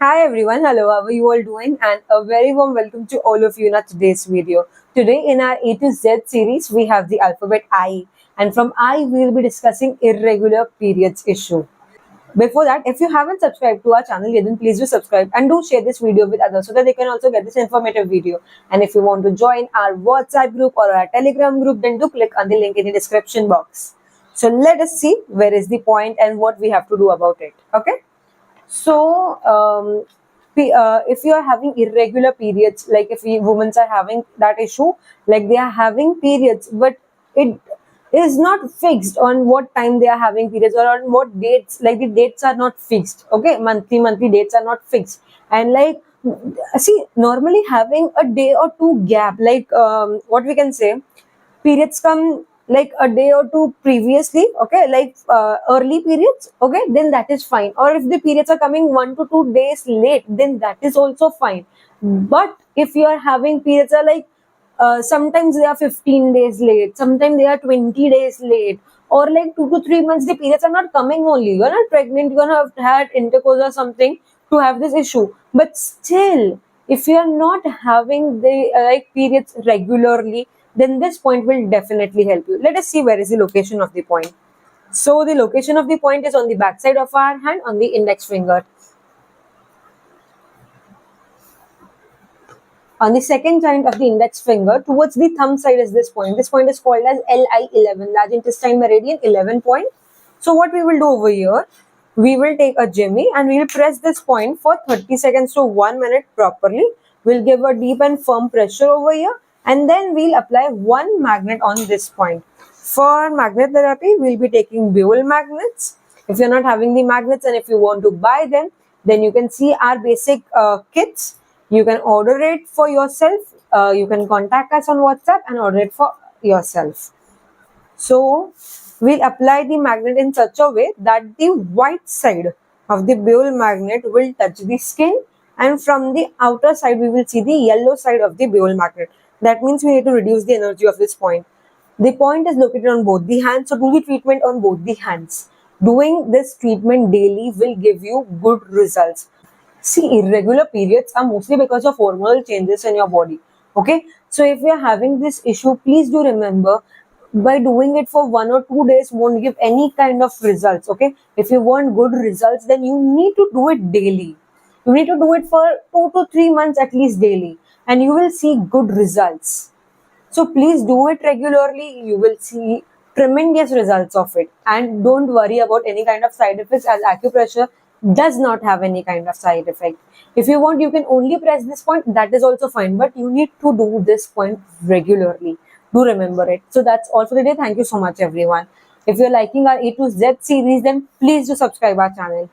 Hi everyone, hello, how are you all doing? And a very warm welcome to all of you in our today's video. Today in our A to Z series, we have the alphabet I, and from I we will be discussing irregular periods issue. Before that, if you haven't subscribed to our channel yet, then please do subscribe and do share this video with others so that they can also get this informative video. And if you want to join our WhatsApp group or our Telegram group, then do click on the link in the description box. So let us see where is the point and what we have to do about it. Okay. So, if you are having irregular periods, like if women are having that issue, like they are having periods, but it is not fixed on what time they are having periods or on what dates, like the dates are not fixed. Okay, monthly dates are not fixed. And like, see, normally having a day or two gap, like what we can say, periods come like a day or two previously, okay, like early periods, okay, then that is fine. Or if the periods are coming 1 to 2 days late, then that is also fine. But if you are having periods are like sometimes they are 15 days late, sometimes they are 20 days late, or like 2 to 3 months the periods are not coming, only you're not pregnant, you're not had intercourse or something to have this issue, but still if you are not having the like periods regularly, then this point will definitely help you. Let us see where is the location of the point. So the location of the point is on the back side of our hand, on the index finger. On the second joint of the index finger, towards the thumb side is this point. This point is called as LI11, large intestine meridian 11 point. So what we will do over here, we will take a jimmy and we will press this point for 30 seconds to 1 minute properly. We'll give a deep and firm pressure over here, and then we'll apply one magnet on this point. For magnet therapy, we'll be taking buell magnets. If you're not having the magnets and if you want to buy them, then you can see our basic kits. You can order it for yourself. You can contact us on WhatsApp and order it for yourself. So we'll apply the magnet in such a way that the white side of the buell magnet will touch the skin, and from the outer side we will see the yellow side of the buell magnet. That means we need to reduce the energy of this point. The point is located on both the hands, so do the treatment on both the hands. Doing this treatment daily will give you good results. See, irregular periods are mostly because of hormonal changes in your body. Okay, so if you are having this issue, please do remember, by doing it for 1 or 2 days won't give any kind of results. Okay, if you want good results, then you need to do it daily. You need to do it for 2 to 3 months at least daily, and you will see good results. So please do it regularly. You will see tremendous results of it, and don't worry about any kind of side effects, as acupressure does not have any kind of side effect. If you want, you can only press this point, that is also fine, but you need to do this point regularly. Do remember it. So that's all for today. Thank you so much everyone. If you're liking our A to Z series, then please do subscribe our channel.